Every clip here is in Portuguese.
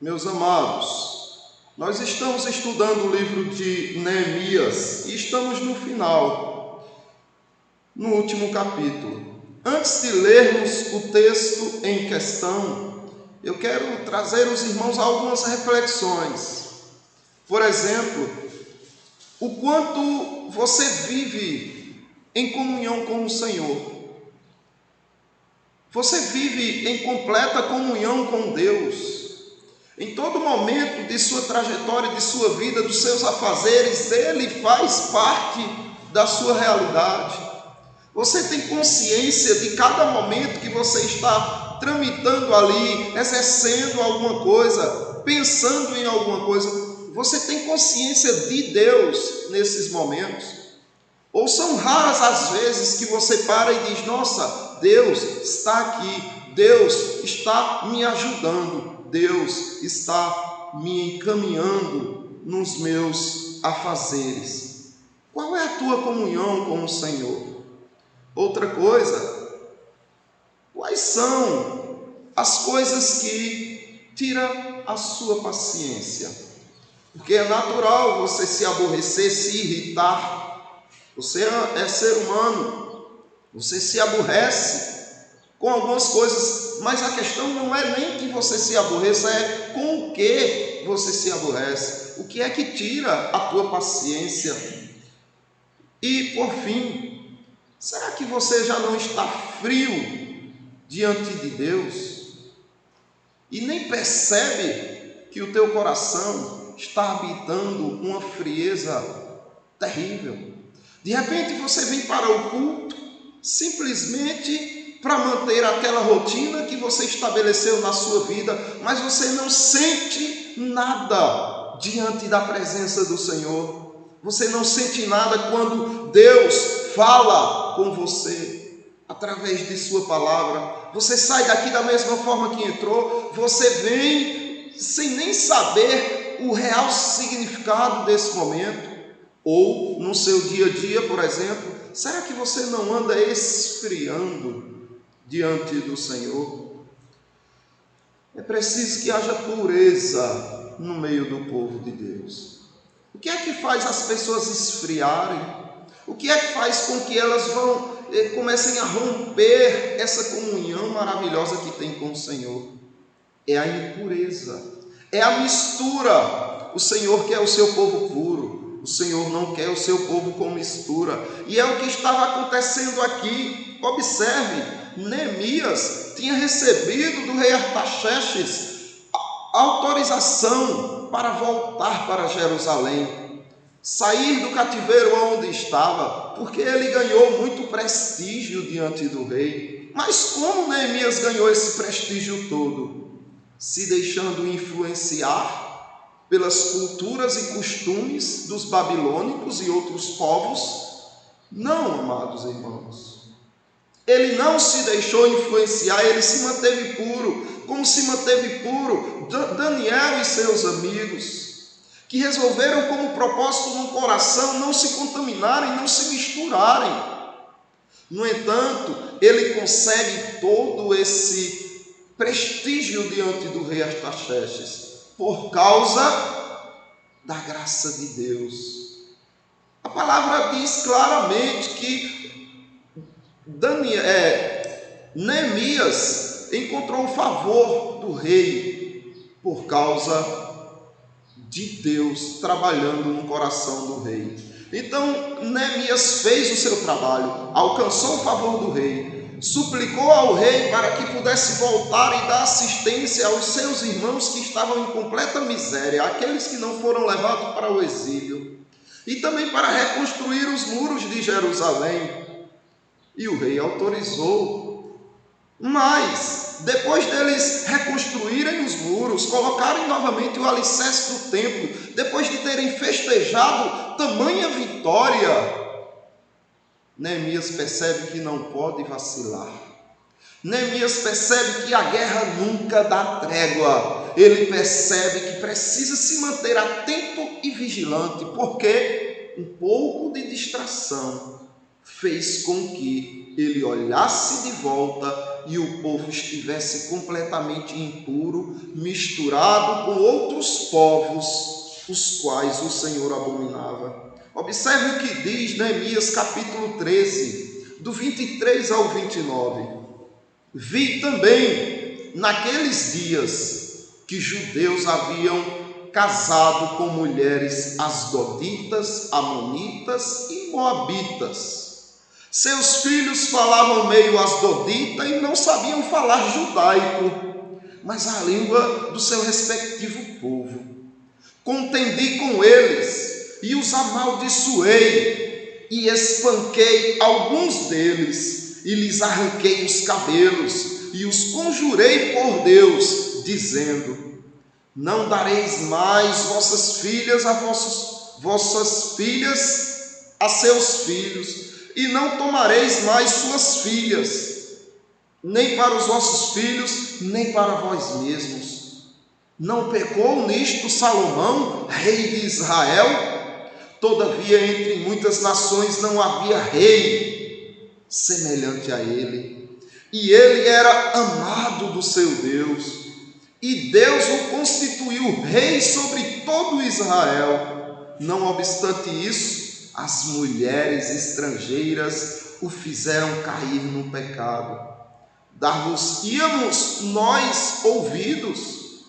Meus amados, nós estamos estudando o livro de Neemias e estamos no final, no último capítulo. Antes de lermos o texto em questão, eu quero trazer aos irmãos algumas reflexões. Por exemplo, o quanto você vive em comunhão com o Senhor. Você vive em completa comunhão com Deus. Em todo momento de sua trajetória, de sua vida, dos seus afazeres, Ele faz parte da sua realidade. Você tem consciência de cada momento que você está tramitando ali, exercendo alguma coisa, pensando em alguma coisa. Você tem consciência de Deus nesses momentos? Ou são raras as vezes que você para e diz: nossa, Deus está aqui, Deus está me ajudando, Deus está me encaminhando nos meus afazeres. Qual é a tua comunhão com o Senhor? Outra coisa, quais são as coisas que tiram a sua paciência? Porque é natural você se aborrecer, se irritar. Você é ser humano, você se aborrece com algumas coisas, mas a questão não é nem que você se aborreça, é com o que você se aborrece. O que é que tira a tua paciência? E por fim, será que você já não está frio diante de Deus? E nem percebe que o teu coração está habitando uma frieza terrível? De repente você vem para o culto simplesmente para manter aquela rotina que você estabeleceu na sua vida, mas você não sente nada diante da presença do Senhor. Você não sente nada quando Deus fala com você através de sua palavra. Você sai daqui da mesma forma que entrou, você vem sem nem saber o real significado desse momento. Ou no seu dia a dia, por exemplo, será que você não anda esfriando diante do Senhor? É preciso que haja pureza no meio do povo de Deus. O que é que faz as pessoas esfriarem? O que é que faz com que elas comecem a romper essa comunhão maravilhosa que tem com o Senhor? É a impureza, é a mistura. O Senhor quer o seu povo puro. O Senhor não quer o seu povo com mistura. E é o que estava acontecendo aqui. Observe, Neemias tinha recebido do rei Artaxerxes autorização para voltar para Jerusalém, sair do cativeiro onde estava, porque ele ganhou muito prestígio diante do rei. Mas como Neemias ganhou esse prestígio todo? Se deixando influenciar pelas culturas e costumes dos babilônicos e outros povos? Não, amados irmãos. Ele não se deixou influenciar, ele se manteve puro, como se manteve puro Daniel e seus amigos, que resolveram como propósito no coração não se contaminarem, não se misturarem. No entanto, ele consegue todo esse prestígio diante do rei Artaxerxes por causa da graça de Deus. A palavra diz claramente que Neemias encontrou o favor do rei por causa de Deus trabalhando no coração do rei. Então Neemias fez o seu trabalho, alcançou o favor do rei, suplicou ao rei para que pudesse voltar e dar assistência aos seus irmãos que estavam em completa miséria, aqueles que não foram levados para o exílio, e também para reconstruir os muros de Jerusalém. E o rei autorizou. Mas depois deles reconstruírem os muros, colocarem novamente o alicerce do templo, depois de terem festejado tamanha vitória, Neemias percebe que não pode vacilar. Neemias percebe que a guerra nunca dá trégua. Ele percebe que precisa se manter atento e vigilante, porque um pouco de distração fez com que ele olhasse de volta e o povo estivesse completamente impuro, misturado com outros povos, os quais o Senhor abominava. Observe o que diz Neemias capítulo 13, do 23 ao 29. Vi também naqueles dias que judeus haviam casado com mulheres asdoditas, amonitas e moabitas. Seus filhos falavam meio asdodita e não sabiam falar judaico, mas a língua do seu respectivo povo. Contendi com eles e os amaldiçoei e espanquei alguns deles e lhes arranquei os cabelos e os conjurei por Deus, dizendo: não dareis mais vossas filhas a seus filhos, e não tomareis mais suas filhas, nem para os vossos filhos, nem para vós mesmos. Não pecou nisto Salomão, rei de Israel? Todavia entre muitas nações não havia rei semelhante a ele, e ele era amado do seu Deus. E Deus o constituiu rei sobre todo Israel. Não obstante isso, as mulheres estrangeiras o fizeram cair no pecado. Dar-vos-íamos nós ouvidos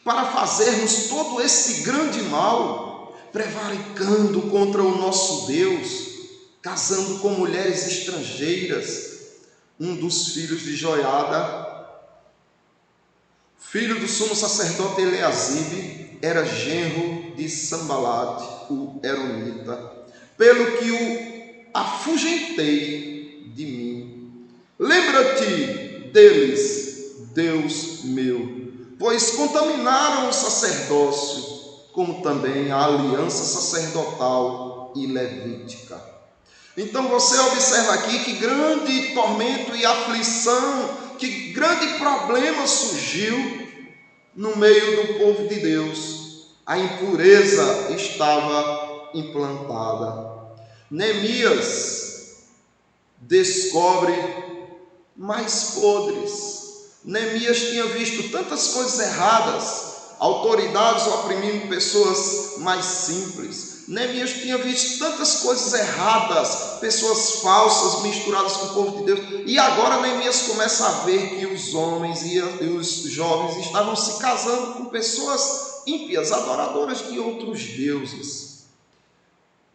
para fazermos todo esse grande mal, prevaricando contra o nosso Deus, casando com mulheres estrangeiras. Um dos filhos de Joiada, filho do sumo sacerdote Eliasibe, era genro de Sambalate, o Eronita, pelo que o afugentei de mim. Lembra-te deles, Deus meu, pois contaminaram o sacerdócio, como também a aliança sacerdotal e levítica. Então você observa aqui que grande tormento e aflição, que grande problema surgiu no meio do povo de Deus. A impureza estava implantada. Neemias descobre mais podres. Neemias tinha visto tantas coisas erradas, autoridades oprimindo pessoas mais simples. Neemias tinha visto tantas coisas erradas, pessoas falsas misturadas com o povo de Deus, e agora Neemias começa a ver que os homens e os jovens estavam se casando com pessoas ímpias, adoradoras de outros deuses,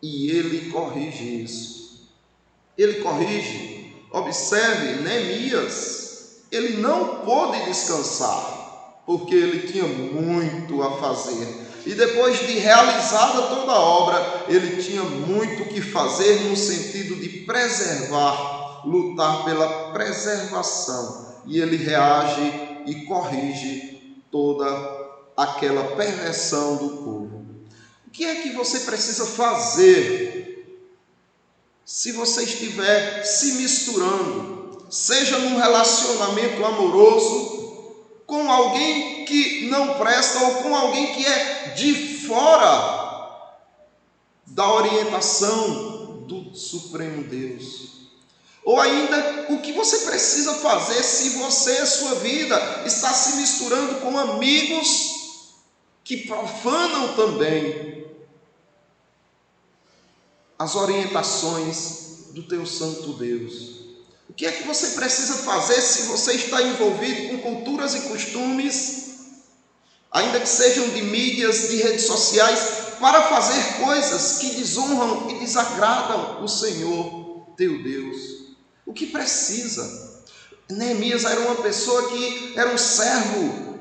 e ele corrige isso. Ele corrige. Observe, Neemias, ele não pôde descansar, porque ele tinha muito a fazer. E depois de realizada toda a obra, ele tinha muito o que fazer no sentido de preservar, lutar pela preservação. E ele reage e corrige toda aquela perversão do povo. O que é que você precisa fazer se você estiver se misturando, seja num relacionamento amoroso, com alguém que não presta ou com alguém que é de fora da orientação do Supremo Deus? Ou ainda, o que você precisa fazer se você, a sua vida, está se misturando com amigos que profanam também as orientações do teu santo Deus? O que é que você precisa fazer se você está envolvido com culturas e costumes, ainda que sejam de mídias, de redes sociais, para fazer coisas que desonram e desagradam o Senhor teu Deus? O que precisa? Neemias era uma pessoa que era um servo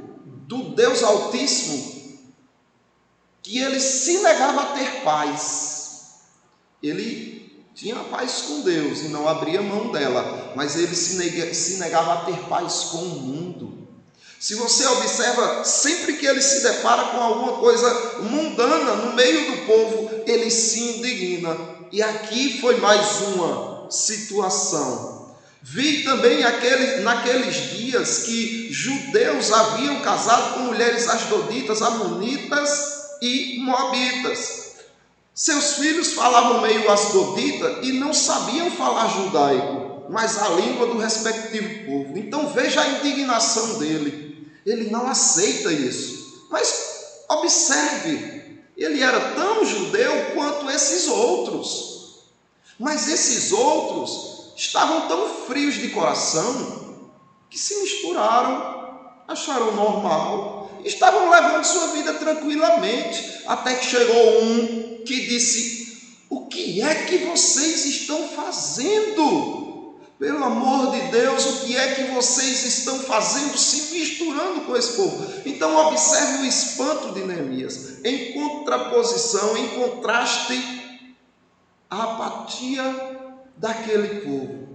do Deus Altíssimo, que ele se negava a ter paz. Ele tinha paz com Deus e não abria mão dela, mas ele se negava a ter paz com o mundo. Se você observa, sempre que ele se depara com alguma coisa mundana no meio do povo, ele se indigna. E aqui foi mais uma situação. Vi também naqueles dias que judeus haviam casado com mulheres asdoditas, amonitas e moabitas. Seus filhos falavam meio asdodita e não sabiam falar judaico, mas a língua do respectivo povo. Então veja a indignação dele. Ele não aceita isso. Mas observe, ele era tão judeu quanto esses outros. Mas esses outros estavam tão frios de coração que se misturaram, acharam normal, estavam levando sua vida tranquilamente, até que chegou um que disse: o que é que vocês estão fazendo? Pelo amor de Deus, o que é que vocês estão fazendo se misturando com esse povo? Então observe o espanto de Neemias, em contraposição, em contraste à apatia daquele povo.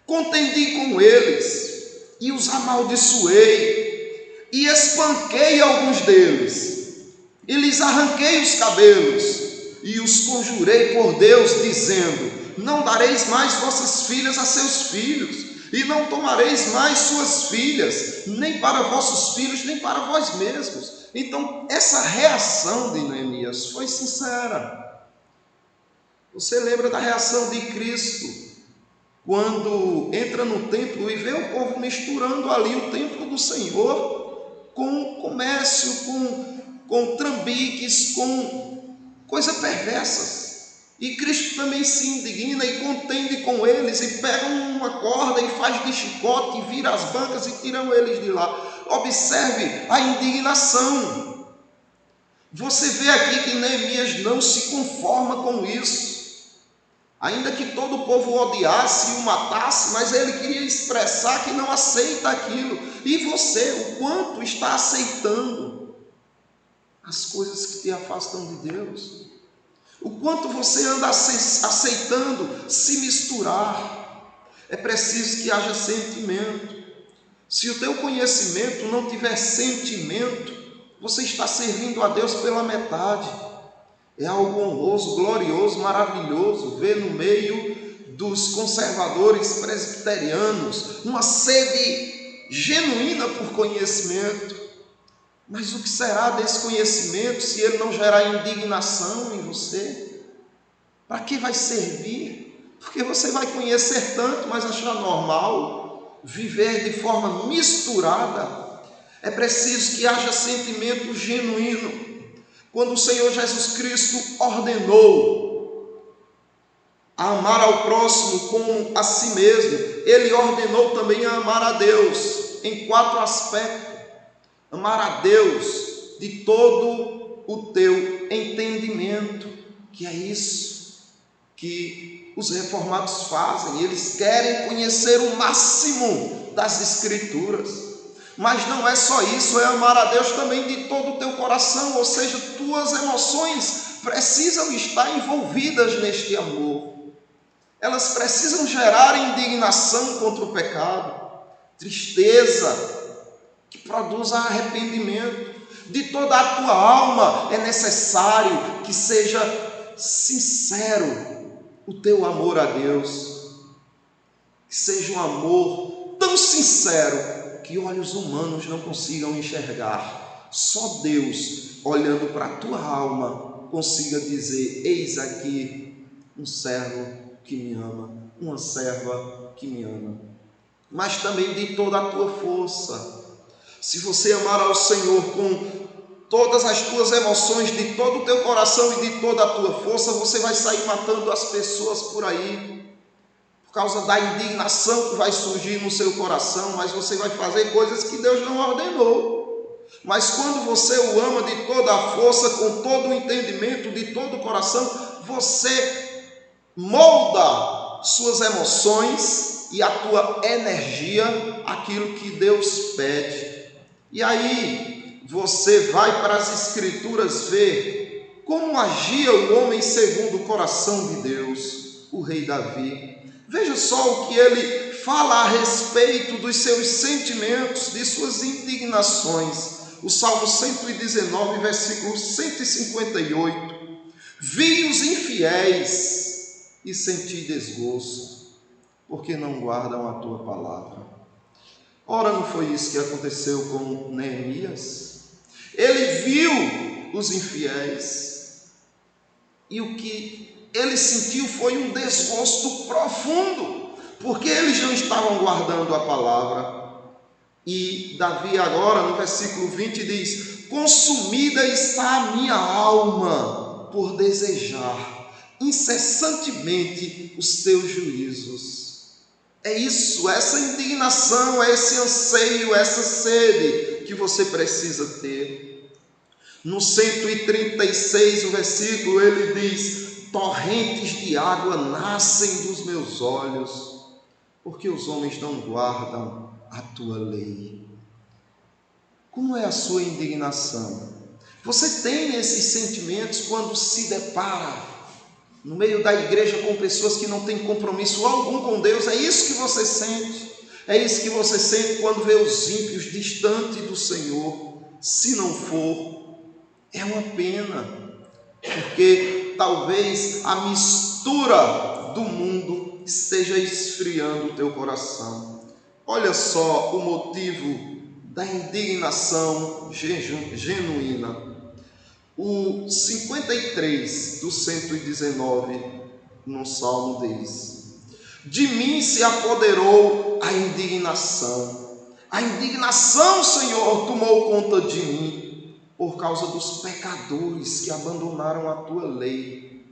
Contendi com eles e os amaldiçoei e espanquei alguns deles e lhes arranquei os cabelos e os conjurei por Deus, dizendo: não dareis mais vossas filhas a seus filhos, e não tomareis mais suas filhas, nem para vossos filhos, nem para vós mesmos. Então, essa reação de Neemias foi sincera. Você lembra da reação de Cristo, quando entra no templo e vê o povo misturando ali o templo do Senhor com comércio, com trambiques, com coisas perversas. E Cristo também se indigna e contende com eles, e pega uma corda e faz de chicote, e vira as bancas e tiram eles de lá. Observe a indignação. Você vê aqui que Neemias não se conforma com isso. Ainda que todo o povo o odiasse e o matasse, mas ele queria expressar que não aceita aquilo. E você, o quanto está aceitando as coisas que te afastam de Deus? O quanto você anda aceitando se misturar? É preciso que haja sentimento. Se o teu conhecimento não tiver sentimento, você está servindo a Deus pela metade. É algo honroso, glorioso, maravilhoso ver no meio dos conservadores presbiterianos uma sede genuína por conhecimento. Mas o que será desse conhecimento se ele não gerar indignação em você? Para que vai servir? Porque você vai conhecer tanto, mas achar normal viver de forma misturada. É preciso que haja sentimento genuíno. Quando o Senhor Jesus Cristo ordenou a amar ao próximo como a si mesmo, Ele ordenou também a amar a Deus em 4 aspectos. Amar a Deus de todo o teu entendimento, que é isso que os reformados fazem. Eles querem conhecer o máximo das Escrituras. Mas não é só isso, é amar a Deus também de todo o teu coração, ou seja, tuas emoções precisam estar envolvidas neste amor. Elas precisam gerar indignação contra o pecado, tristeza, que produza arrependimento. De toda a tua alma é necessário que seja sincero o teu amor a Deus, que seja um amor tão sincero que olhos humanos não consigam enxergar. Só Deus, olhando para a tua alma, consiga dizer: eis aqui um servo que me ama, uma serva que me ama. Mas também de toda a tua força. Se você amar ao Senhor com todas as tuas emoções, de todo o teu coração e de toda a tua força, você vai sair matando as pessoas por aí, por causa da indignação que vai surgir no seu coração, mas você vai fazer coisas que Deus não ordenou. Mas quando você o ama de toda a força, com todo o entendimento, de todo o coração, você molda suas emoções e a tua energia àquilo que Deus pede. E aí você vai para as Escrituras ver como agia o homem segundo o coração de Deus, o rei Davi. Veja só o que ele fala a respeito dos seus sentimentos, de suas indignações. O Salmo 119, versículo 158. Vi os infiéis e senti desgosto, porque não guardam a tua palavra. Ora, não foi isso que aconteceu com Neemias? Ele viu os infiéis E o que ele sentiu foi um desgosto profundo, porque eles não estavam guardando a palavra. E Davi agora no versículo 20 diz: consumida está a minha alma por desejar incessantemente os teus juízos. É isso, essa indignação, esse anseio, essa sede que você precisa ter. No 136, o versículo, ele diz: torrentes de água nascem dos meus olhos, porque os homens não guardam a tua lei. Como é a sua indignação? Você tem esses sentimentos quando se depara no meio da igreja com pessoas que não têm compromisso algum com Deus? É isso que você sente? É isso que você sente quando vê os ímpios distante do Senhor? Se não for, é uma pena, porque talvez a mistura do mundo esteja esfriando o teu coração. Olha só o motivo da indignação genuína. O 53 do 119 no Salmo diz: de mim se apoderou a indignação. A indignação, Senhor, tomou conta de mim por causa dos pecadores que abandonaram a tua lei.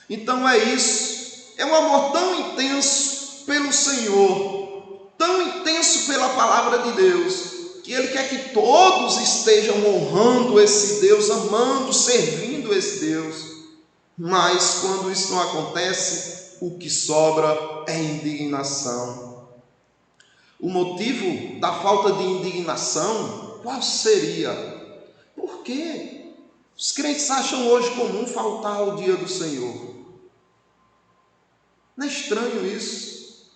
Então é isso, é um amor tão intenso pelo Senhor, tão intenso pela palavra de Deus, que Ele quer que todos estejam honrando esse Deus, amando, servindo esse Deus. Mas quando isso não acontece, o que sobra é indignação. O motivo da falta de indignação, qual seria? Por quê? Os crentes acham hoje comum faltar ao dia do Senhor. Não é estranho isso?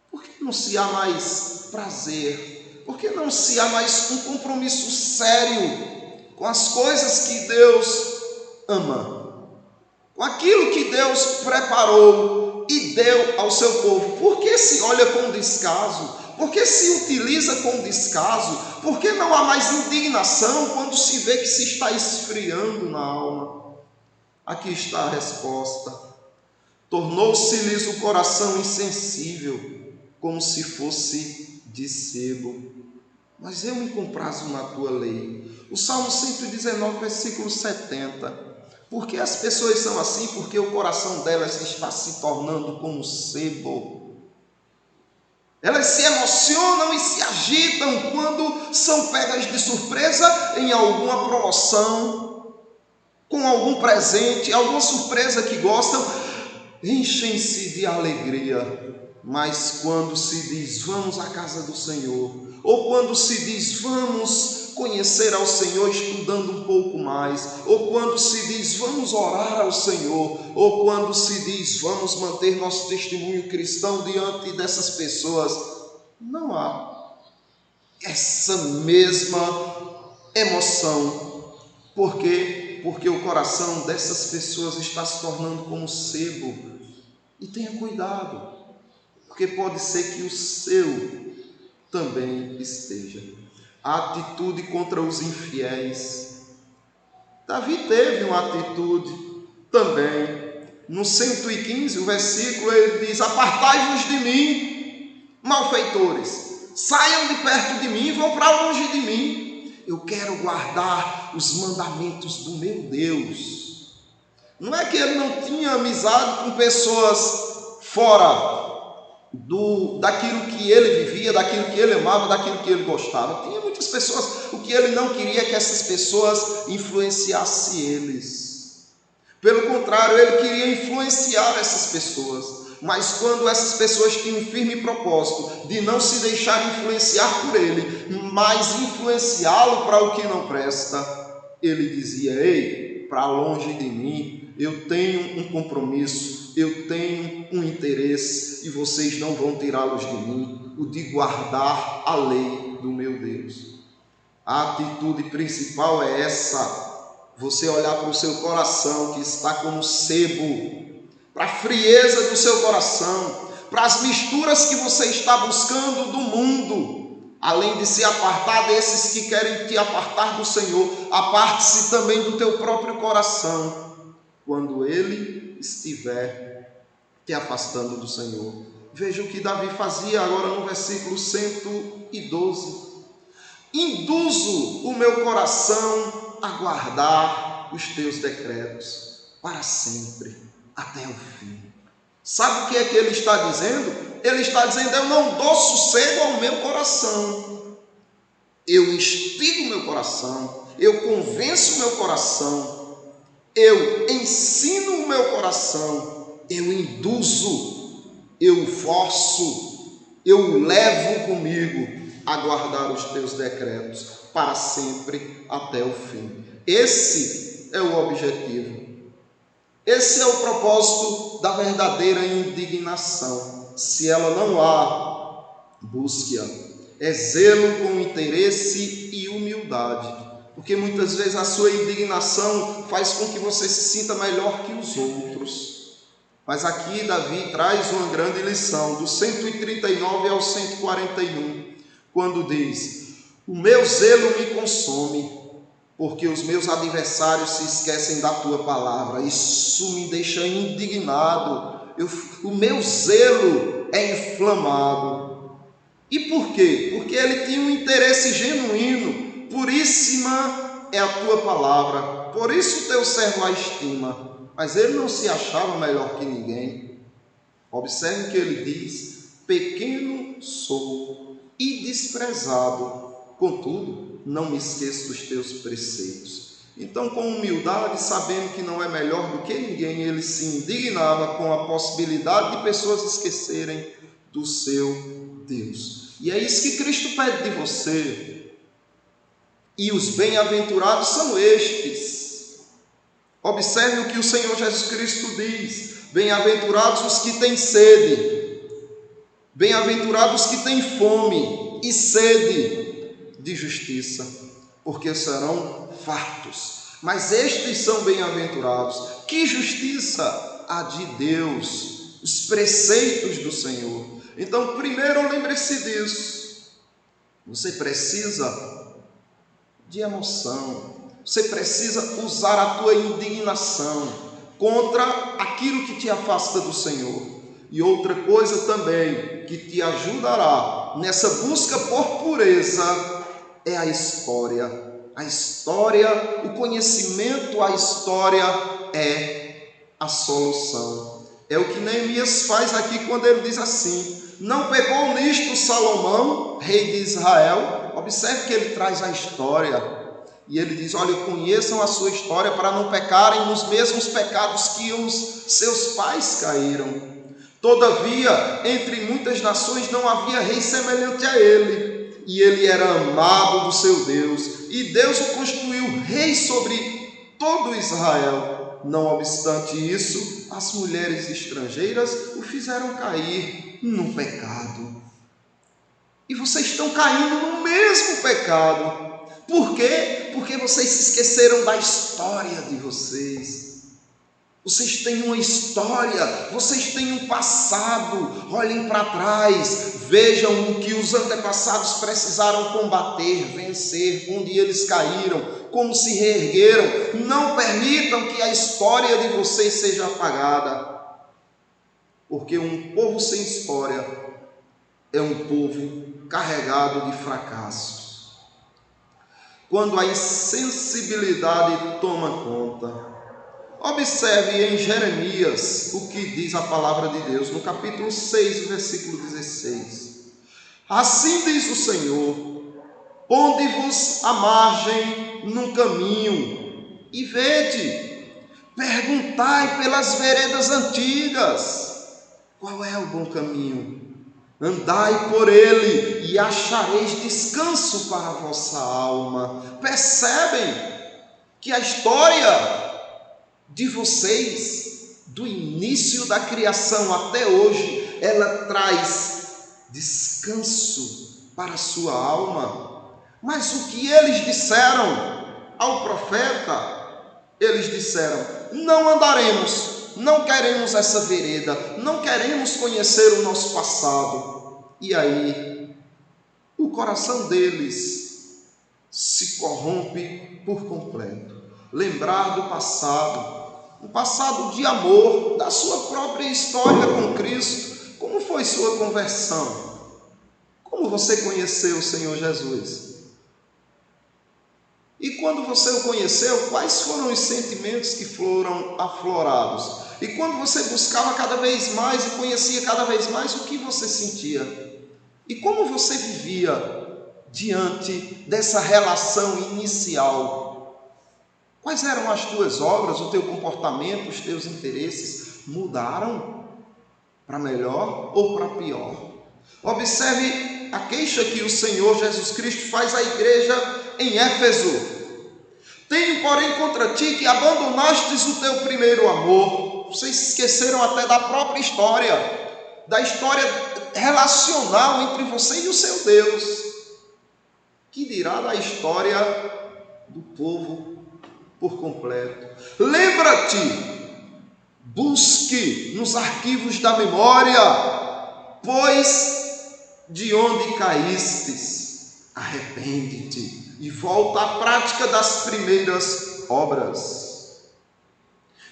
Por que não se há mais prazer? Por que não se há mais um compromisso sério com as coisas que Deus ama? Com aquilo que Deus preparou e deu ao seu povo? Por que se olha com descaso? Por que se utiliza com descaso? Por que não há mais indignação quando se vê que se está esfriando na alma? Aqui está a resposta: tornou-se-lhes o coração insensível, como se fosse de sebo. Mas eu me comprazo na tua lei. O Salmo 119, versículo 70. Por que as pessoas são assim? Porque o coração delas está se tornando como sebo. Elas se emocionam e se agitam quando são pegas de surpresa em alguma promoção, com algum presente, alguma surpresa que gostam, enchem-se de alegria. Mas quando se diz vamos à casa do Senhor, ou quando se diz vamos conhecer ao Senhor estudando um pouco mais, ou quando se diz vamos orar ao Senhor, ou quando se diz vamos manter nosso testemunho cristão diante dessas pessoas, não há essa mesma emoção. Por quê? Porque o coração dessas pessoas está se tornando como sebo. E tenha cuidado, porque pode ser que o seu também esteja. A atitude contra os infiéis. Davi teve uma atitude também. No 115, o versículo, ele diz: apartai-vos de mim, malfeitores, saiam de perto de mim, vão para longe de mim. Eu quero guardar os mandamentos do meu Deus. Não é que ele não tinha amizade com pessoas fora daquilo que ele vivia, daquilo que ele amava, daquilo que ele gostava. Tinha muitas pessoas, o que ele não queria é que essas pessoas influenciassem eles. Pelo contrário, ele queria influenciar essas pessoas. Mas quando essas pessoas tinham um firme propósito de não se deixar influenciar por ele, mas influenciá-lo para o que não presta, ele dizia: ei, para longe de mim, eu tenho um compromisso, eu tenho um interesse, e vocês não vão tirá-los de mim, o de guardar a lei do meu Deus. A atitude principal é essa: você olhar para o seu coração que está como sebo, para a frieza do seu coração, para as misturas que você está buscando do mundo. Além de se apartar desses que querem te apartar do Senhor, aparte-se também do teu próprio coração. ele estiver te afastando do Senhor. Veja o que Davi fazia agora no versículo 112. Induzo o meu coração a guardar os teus decretos para sempre, até o fim. Sabe o que é que ele está dizendo? Ele está dizendo: eu não dou sossego ao meu coração. Eu instigo o meu coração, eu convenço o meu coração, eu ensino o meu coração, eu induzo, eu forço, eu levo comigo a guardar os teus decretos para sempre até o fim. Esse é o objetivo. Esse é o propósito da verdadeira indignação. Se ela não há, busque-a. É zelo com interesse e humildade. Porque muitas vezes a sua indignação faz com que você se sinta melhor que os outros. Mas aqui Davi traz uma grande lição, do 139 ao 141, quando diz: o meu zelo me consome, porque os meus adversários se esquecem da tua palavra. Isso me deixa indignado. O meu zelo é inflamado. E por quê? Porque ele tinha um interesse genuíno. Puríssima é a tua palavra, por isso o teu servo a estima. Mas ele não se achava melhor que ninguém. Observe que ele diz: pequeno sou e desprezado, contudo não me esqueço dos teus preceitos. Então, com humildade, sabendo que não é melhor do que ninguém, ele se indignava com a possibilidade de pessoas esquecerem do seu Deus. E é isso que Cristo pede de você. E os bem-aventurados são estes. Observe o que o Senhor Jesus Cristo diz: bem-aventurados os que têm sede, bem-aventurados os que têm fome e sede de justiça, porque serão fartos. Mas estes são bem-aventurados. Que justiça? A de Deus, os preceitos do Senhor. Então, primeiro, lembre-se disso. Você precisa de emoção. Você precisa usar a tua indignação contra aquilo que te afasta do Senhor. E outra coisa também que te ajudará nessa busca por pureza é a história. A história, o conhecimento, a história é a solução. É o que Neemias faz aqui quando ele diz assim: não pecou nisto Salomão, rei de Israel. Observe que ele traz a história e ele diz: olha, conheçam a sua história para não pecarem nos mesmos pecados que os seus pais caíram. Todavia, entre muitas nações não havia rei semelhante a ele, e ele era amado do seu Deus, e Deus o constituiu rei sobre todo Israel. Não obstante isso, as mulheres estrangeiras o fizeram cair no pecado. E vocês estão caindo no mesmo pecado. Por quê? Porque vocês se esqueceram da história de vocês. Vocês têm uma história, vocês têm um passado. Olhem para trás, vejam o que os antepassados precisaram combater, vencer, onde eles caíram, como se reergueram. Não permitam que a história de vocês seja apagada, porque um povo sem história é um povo carregado de fracassos. Quando a insensibilidade toma conta, observe em Jeremias o que diz a palavra de Deus, no capítulo 6, versículo 16. Assim diz o Senhor: ponde-vos à margem no caminho e vede, perguntai pelas veredas antigas, qual é o bom caminho? Andai por ele e achareis descanso para a vossa alma. Percebem que a história de vocês, do início da criação até hoje, ela traz descanso para a sua alma. Mas o que eles disseram ao profeta? Eles disseram: não andaremos, não queremos essa vereda, não queremos conhecer o nosso passado. E aí, o coração deles se corrompe por completo. Lembrar do passado um passado de amor, da sua própria história com Cristo. Como foi sua conversão? Como você conheceu o Senhor Jesus? E quando você o conheceu, quais foram os sentimentos que foram aflorados? E quando você buscava cada vez mais e conhecia cada vez mais, o que você sentia? E como você vivia diante dessa relação inicial? Quais eram as tuas obras, o teu comportamento, os teus interesses? Mudaram para melhor ou para pior? Observe a queixa que o Senhor Jesus Cristo faz à igreja em Éfeso. Tenho, porém, contra ti que abandonastes o teu primeiro amor. Vocês esqueceram até da própria história, da história relacional entre você e o seu Deus. Que dirá da história do povo por completo? Lembra-te, busque nos arquivos da memória, pois de onde caístes, arrepende-te e volta à prática das primeiras obras.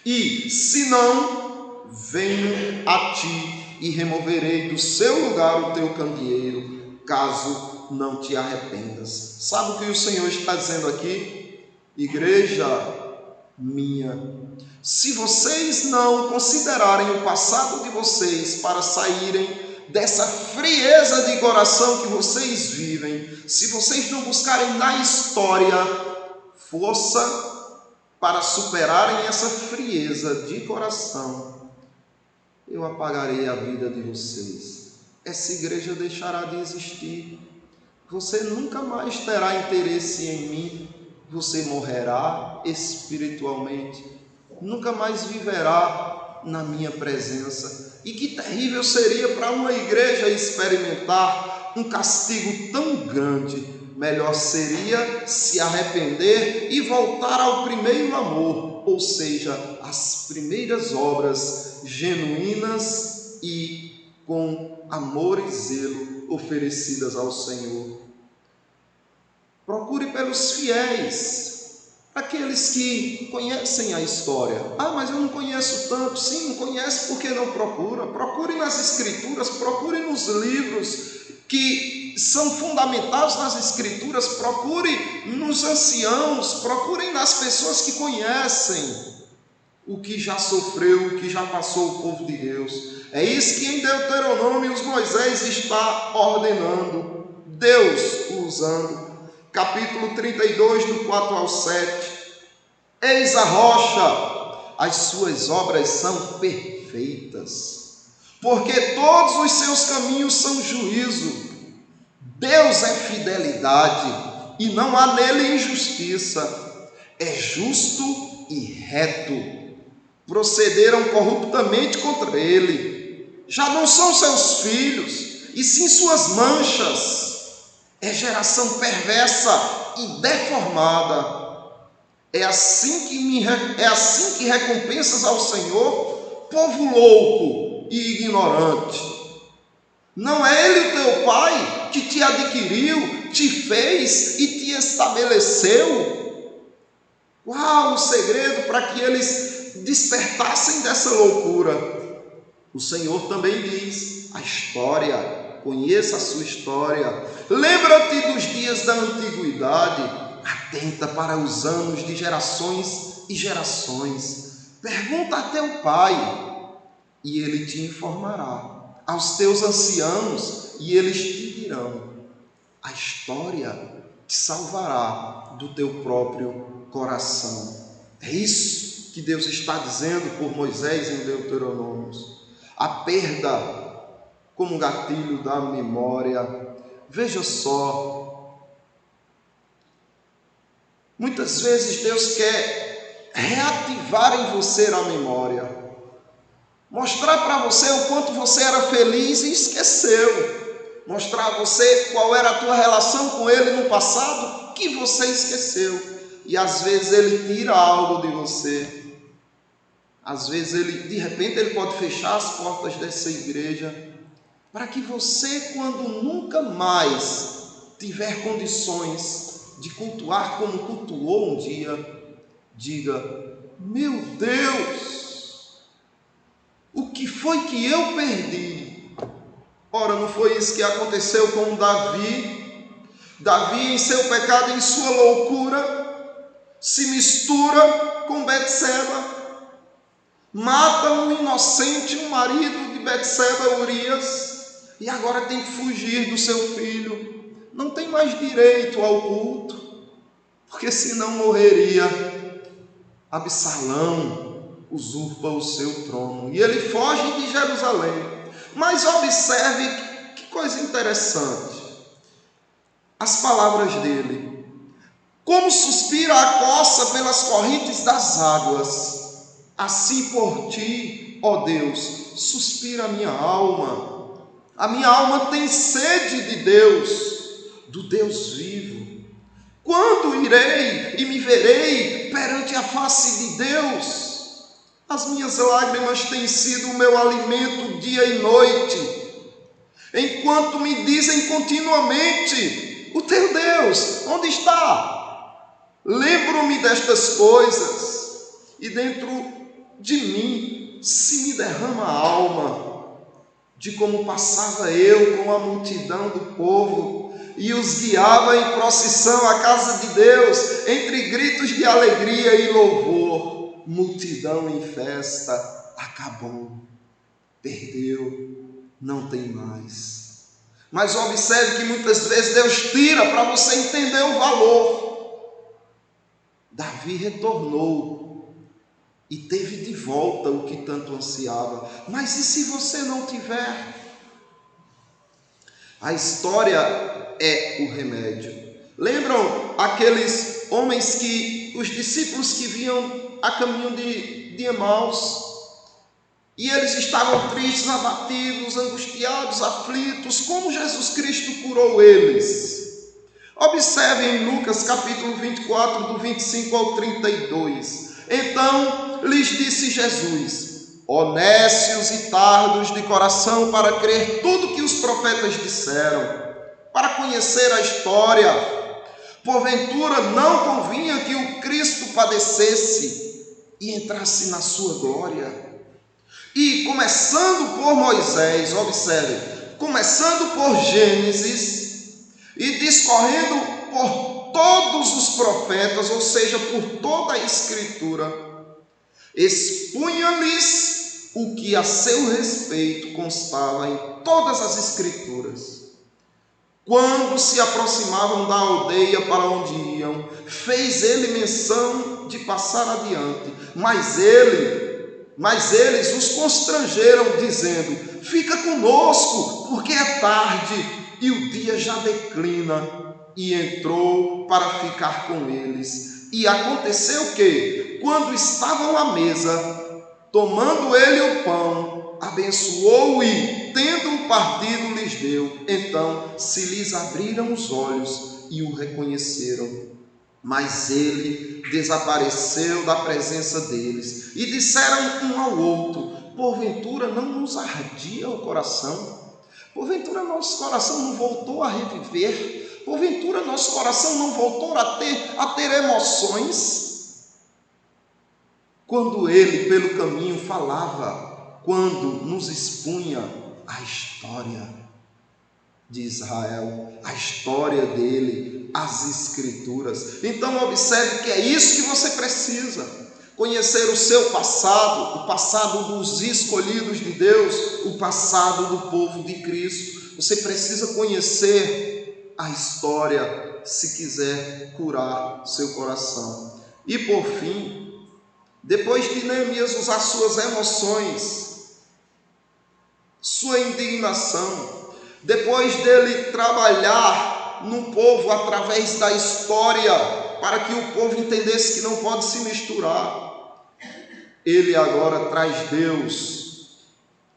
E, se não, venho a ti e removerei do seu lugar o teu candeeiro, caso não te arrependas. Sabe o que o Senhor está dizendo aqui? Igreja minha, se vocês não considerarem o passado de vocês para saírem dessa frieza de coração que vocês vivem, se vocês não buscarem na história força para superarem essa frieza de coração, eu apagarei a vida de vocês. Essa igreja deixará de existir. Você nunca mais terá interesse em mim. Você morrerá espiritualmente. Nunca mais viverá na minha presença. E que terrível seria para uma igreja experimentar um castigo tão grande. Melhor seria se arrepender e voltar ao primeiro amor, ou seja, às primeiras obras genuínas e com amor e zelo oferecidas ao Senhor. Procure pelos fiéis, aqueles que conhecem a história. Ah, mas eu não conheço tanto. Sim, não conhece porque não procura. Procure nas Escrituras, procure nos livros que são fundamentados nas Escrituras, procure nos anciãos, procurem nas pessoas que conhecem o que já sofreu, o que já passou o povo de Deus. É isso que em Deuteronômio Moisés está ordenando, Deus usando. Capítulo 32, do 4 ao 7. Eis a rocha, as suas obras são perfeitas, porque todos os seus caminhos são juízo. Deus é fidelidade e não há nele injustiça. É justo e reto. Procederam corruptamente contra ele. Já não são seus filhos, e sim suas manchas. É geração perversa e deformada. É assim que recompensas ao Senhor, povo louco e ignorante. Não é Ele o teu Pai que te adquiriu, te fez e te estabeleceu? Qual o segredo para que eles despertassem dessa loucura? O Senhor também diz, a história, conheça a sua história. Lembra-te dos dias da antiguidade, atenta para os anos de gerações e gerações. Pergunta a teu pai e ele te informará. Aos teus anciãos e eles te dirão. A história te salvará do teu próprio coração. É isso que Deus está dizendo por Moisés em Deuteronômio. A perda como gatilho da memória. Veja só, muitas vezes Deus quer reativar em você a memória, mostrar para você o quanto você era feliz e esqueceu, mostrar a você qual era a tua relação com Ele no passado que você esqueceu, e às vezes Ele tira algo de você, às vezes Ele, de repente, Ele pode fechar as portas dessa igreja, para que você, quando nunca mais tiver condições de cultuar como cultuou um dia, diga, meu Deus, o que foi que eu perdi? Ora, não foi isso que aconteceu com Davi? Davi, em seu pecado, em sua loucura, se mistura com Betseba, mata um inocente, um marido de Betseba, Urias, e agora tem que fugir do seu filho. Não tem mais direito ao culto, porque senão morreria. Absalão usurpa o seu trono e ele foge de Jerusalém. Mas observe que coisa interessante, as palavras dele: como suspira a coça pelas correntes das águas, assim por ti, ó Deus, suspira a minha alma. A minha alma tem sede de Deus, do Deus vivo. Quando irei e me verei perante a face de Deus? As minhas lágrimas têm sido o meu alimento dia e noite, enquanto me dizem continuamente: o teu Deus, onde está? Lembro-me destas coisas, e dentro de mim se me derrama a alma, de como passava eu com a multidão do povo, e os guiava em procissão à casa de Deus, entre gritos de alegria e louvor. Multidão em festa, acabou, perdeu, não tem mais. Mas observe que muitas vezes Deus tira para você entender o valor. Davi retornou e teve de volta o que tanto ansiava. Mas e se você não tiver? A história é o remédio. Lembram aqueles homens os discípulos que vinham a caminho de Emaús, e eles estavam tristes, abatidos, angustiados, aflitos? Como Jesus Cristo curou eles? Observe em Lucas capítulo 24, do 25 ao 32. Então lhes disse Jesus: ó nécios e tardos de coração para crer tudo que os profetas disseram, para conhecer a história. Porventura não convinha que o Cristo padecesse e entrasse na sua glória? E começando por Moisés, observe, começando por Gênesis e discorrendo por todos os profetas, ou seja, por toda a Escritura, expunha-lhes o que a seu respeito constava em todas as Escrituras. Quando se aproximavam da aldeia para onde iam, fez ele menção de passar adiante, mas eles os constrangeram, dizendo: fica conosco, porque é tarde e o dia já declina. E entrou para ficar com eles. E aconteceu que, quando estavam à mesa, tomando ele o pão, abençoou e, tendo partido, lhes deu. Então se lhes abriram os olhos e o reconheceram. Mas ele desapareceu da presença deles. E disseram um ao outro: porventura não nos ardia o coração? Porventura nosso coração não voltou a reviver? Porventura nosso coração não voltou a ter emoções? Quando ele pelo caminho falava, quando nos expunha a história de Israel, a história dele, as Escrituras. Então observe que é isso que você precisa: conhecer o seu passado, o passado dos escolhidos de Deus, o passado do povo de Cristo. Você precisa conhecer a história se quiser curar seu coração. E por fim, depois de Neemias usar suas emoções, sua indignação, depois dele trabalhar no povo através da história, para que o povo entendesse que não pode se misturar, ele agora traz Deus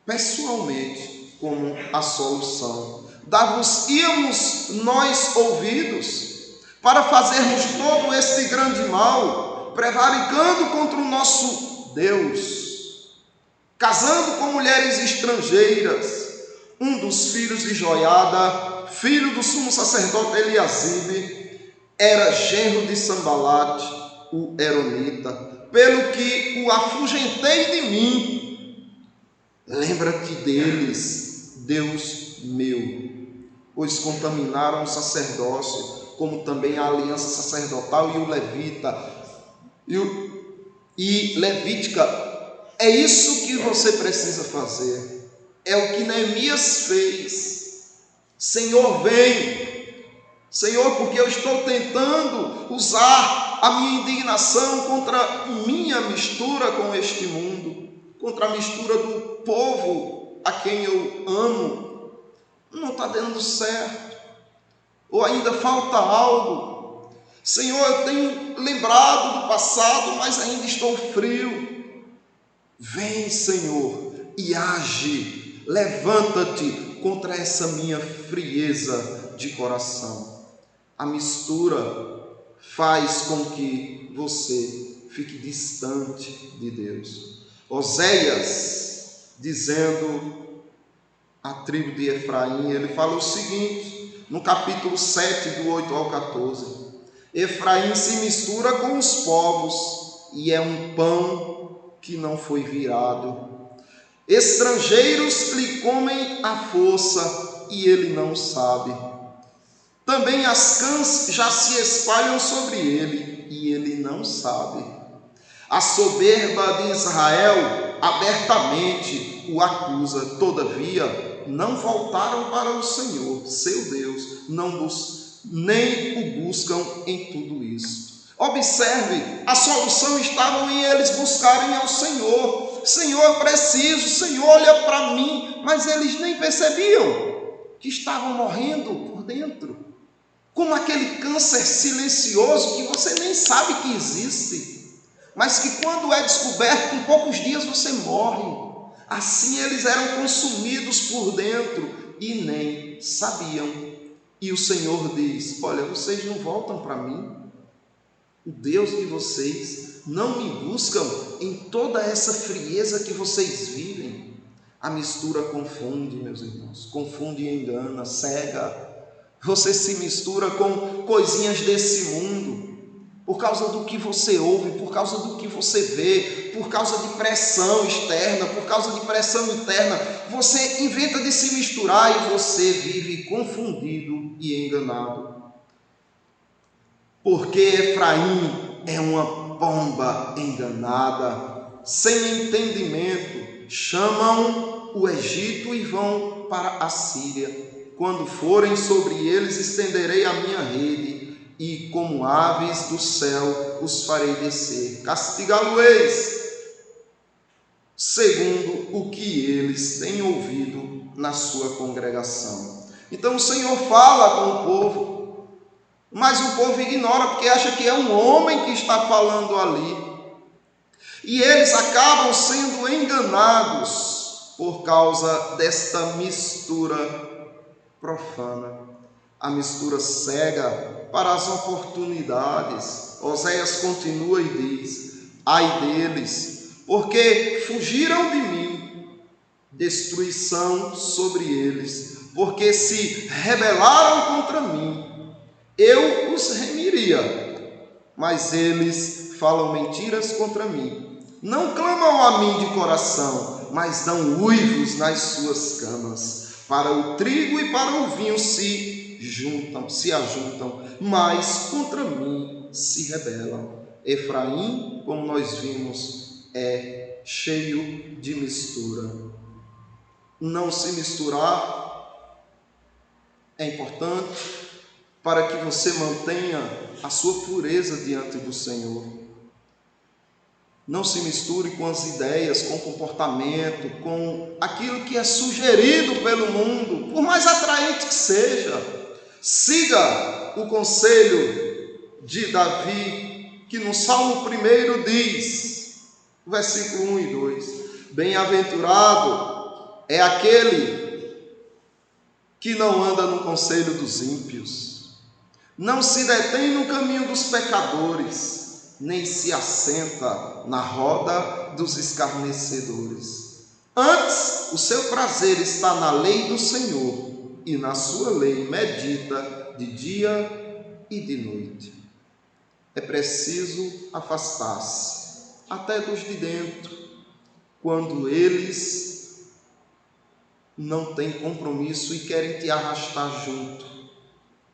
pessoalmente como a solução. Dar-vos-íamos nós ouvidos para fazermos todo este grande mal, prevaricando contra o nosso Deus, casando com mulheres estrangeiras. Um dos filhos de Joiada, filho do sumo sacerdote Eliasibe, era genro de Sambalate, o Eronita, pelo que o afugentei de mim. Lembra-te deles, Deus meu, pois contaminaram o sacerdócio, como também a aliança sacerdotal e o levita e levítica. É isso que você precisa fazer. É o que Neemias fez. Senhor, vem. Senhor, porque eu estou tentando usar a minha indignação contra minha mistura com este mundo, contra a mistura do povo a quem eu amo. Não está dando certo. Ou ainda falta algo. Senhor, eu tenho lembrado do passado, mas ainda estou frio. Vem, Senhor, e age. Levanta-te contra essa minha frieza de coração. A mistura faz com que você fique distante de Deus. Oséias, dizendo à tribo de Efraim, ele fala o seguinte, no capítulo 7, do 8 ao 14: Efraim se mistura com os povos e é um pão que não foi virado. Estrangeiros lhe comem a força e ele não sabe. Também as cãs já se espalham sobre ele e ele não sabe. A soberba de Israel abertamente o acusa, todavia não voltaram para o Senhor, seu Deus, nem o buscam em tudo isso. Observe, a solução estava em eles buscarem ao Senhor. Senhor, eu preciso, Senhor, olha para mim. Mas eles nem percebiam que estavam morrendo por dentro, como aquele câncer silencioso que você nem sabe que existe, mas que quando é descoberto, em poucos dias você morre. Assim eles eram consumidos por dentro e nem sabiam. E o Senhor diz: olha, vocês não voltam para mim. O Deus de vocês não me buscam em toda essa frieza que vocês vivem. A mistura confunde, meus irmãos, confunde e engana, cega. Você se mistura com coisinhas desse mundo, por causa do que você ouve, por causa do que você vê, por causa de pressão externa, por causa de pressão interna. Você inventa de se misturar e você vive confundido e enganado. Porque Efraim é uma pomba enganada, sem entendimento. Chamam o Egito e vão para a Síria. Quando forem sobre eles, estenderei a minha rede, e como aves do céu os farei descer. Castigá-lo-eis, segundo o que eles têm ouvido na sua congregação. Então o Senhor fala com o povo, mas o povo ignora, porque acha que é um homem que está falando ali. E eles acabam sendo enganados por causa desta mistura profana, a mistura cega para as oportunidades. Oséias continua e diz: ai deles, porque fugiram de mim, destruição sobre eles, porque se rebelaram contra mim. Eu os remiria, mas eles falam mentiras contra mim. Não clamam a mim de coração, mas dão uivos nas suas camas. Para o trigo e para o vinho se ajuntam, mas contra mim se rebelam. Efraim, como nós vimos, é cheio de mistura. Não se misturar é importante para que você mantenha a sua pureza diante do Senhor. Não se misture com as ideias, com o comportamento, com aquilo que é sugerido pelo mundo, por mais atraente que seja. Siga o conselho de Davi, que no Salmo 1 diz, versículo 1 e 2: bem-aventurado é aquele que não anda no conselho dos ímpios, não se detém no caminho dos pecadores, nem se assenta na roda dos escarnecedores. Antes, o seu prazer está na lei do Senhor, e na sua lei medita de dia e de noite. É preciso afastar-se até dos de dentro, quando eles não têm compromisso e querem te arrastar junto.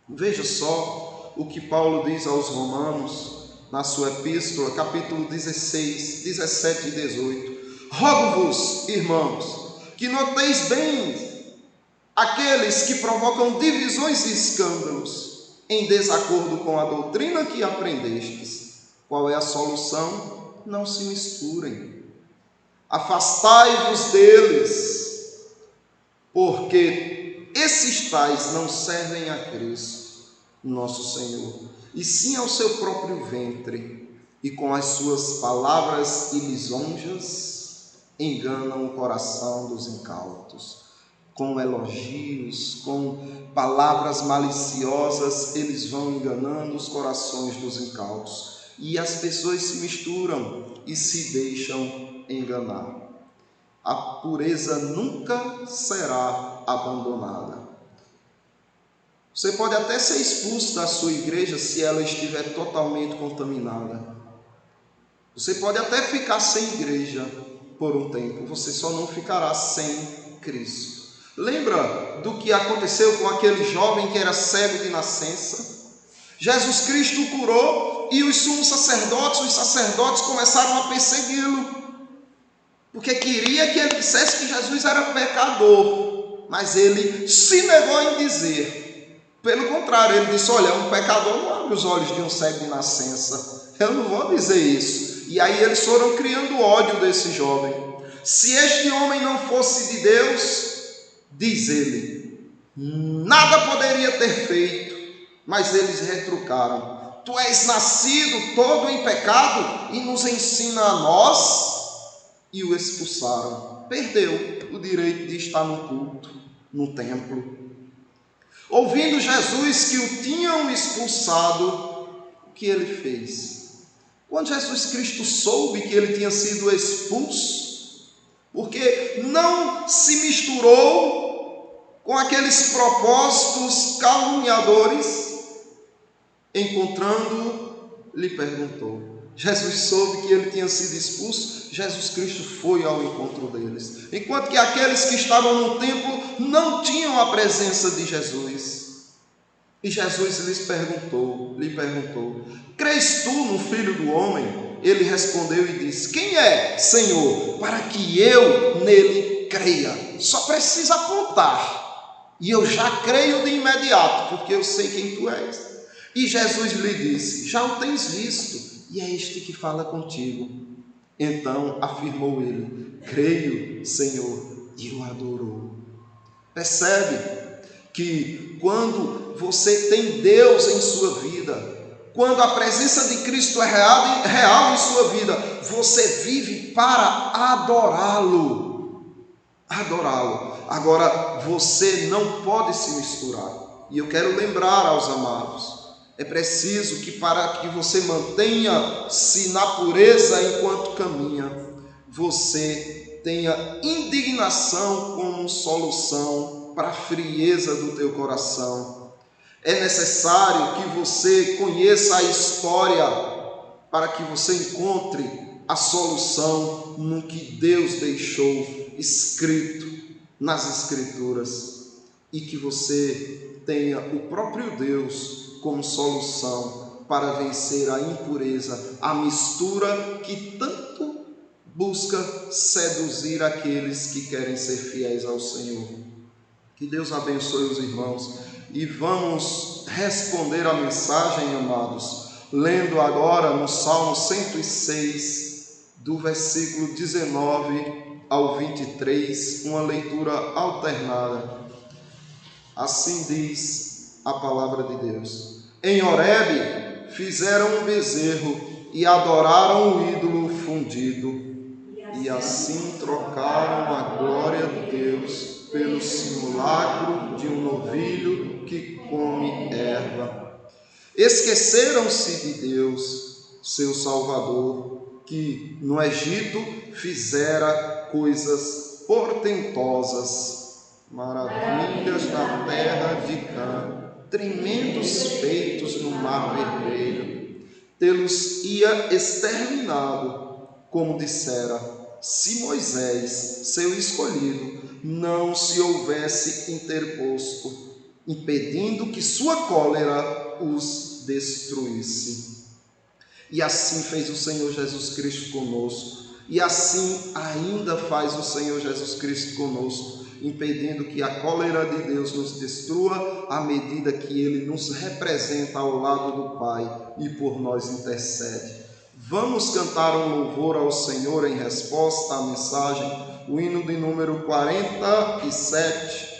Veja só o que Paulo diz aos Romanos, na sua epístola, capítulo 16, 17 e 18. Rogo-vos, irmãos, que noteis bem aqueles que provocam divisões e escândalos, em desacordo com a doutrina que aprendestes. Qual é a solução? Não se misturem. Afastai-vos deles, porque esses tais não servem a Cristo, nosso Senhor, e sim ao seu próprio ventre, e com as suas palavras e lisonjas enganam o coração dos incautos. Com elogios, com palavras maliciosas, eles vão enganando os corações dos incautos. E as pessoas se misturam e se deixam enganar. A pureza nunca será abandonada. Você pode até ser expulso da sua igreja se ela estiver totalmente contaminada. Você pode até ficar sem igreja por um tempo, você só não ficará sem Cristo. Lembra do que aconteceu com aquele jovem que era cego de nascença? Jesus Cristo o curou e os sumos sacerdotes, os sacerdotes começaram a persegui-lo, porque queria que ele dissesse que Jesus era pecador, mas ele se negou em dizer. Pelo contrário, ele disse: olha, um pecador não abre os olhos de um cego de nascença, eu não vou dizer isso. E aí eles foram criando ódio desse jovem. Se este homem não fosse de Deus, diz ele, nada poderia ter feito. Mas eles retrucaram: tu és nascido todo em pecado e nos ensina a nós? E o expulsaram. Perdeu o direito de estar no culto, no templo. Ouvindo Jesus que o tinham expulsado, o que ele fez? Quando Jesus Cristo soube que ele tinha sido expulso, porque não se misturou com aqueles propósitos caluniadores, encontrando-o, lhe perguntou. Jesus soube que ele tinha sido expulso, Jesus Cristo foi ao encontro deles. Enquanto que aqueles que estavam no templo não tinham a presença de Jesus. E Jesus lhe perguntou, crês tu no Filho do Homem? Ele respondeu e disse, quem é, Senhor, para que eu nele creia? Só precisa apontar, e eu já creio de imediato, porque eu sei quem tu és. E Jesus lhe disse, já o tens visto, e é este que fala contigo. Então afirmou ele, creio, Senhor, e o adorou. Percebe que quando você tem Deus em sua vida, quando a presença de Cristo é real em sua vida, você vive para adorá-lo. Agora, você não pode se misturar. E eu quero lembrar aos amados, é preciso que para que você mantenha-se na pureza enquanto caminha, você tenha indignação como solução para a frieza do teu coração. É necessário que você conheça a história para que você encontre a solução no que Deus deixou escrito nas Escrituras e que você tenha o próprio Deus como solução para vencer a impureza, a mistura que tanto busca seduzir aqueles que querem ser fiéis ao Senhor. Que Deus abençoe os irmãos e vamos responder a mensagem, amados, lendo agora no Salmo 106, do versículo 19 ao 23, uma leitura alternada. Assim diz a palavra de Deus. Em Horebe fizeram um bezerro e adoraram o ídolo fundido, e assim trocaram a glória de Deus pelo simulacro de um novilho que come erva. Esqueceram-se de Deus, seu Salvador, que no Egito fizera coisas portentosas, maravilhas na terra de Cã, tremendos feitos no mar vermelho. Tê-los ia exterminado como dissera, se Moisés, seu escolhido, não se houvesse interposto, impedindo que sua cólera os destruísse. E assim fez o Senhor Jesus Cristo conosco, e assim ainda faz o Senhor Jesus Cristo conosco, impedindo que a cólera de Deus nos destrua, à medida que Ele nos representa ao lado do Pai e por nós intercede. Vamos cantar um louvor ao Senhor em resposta à mensagem, o hino de número 47.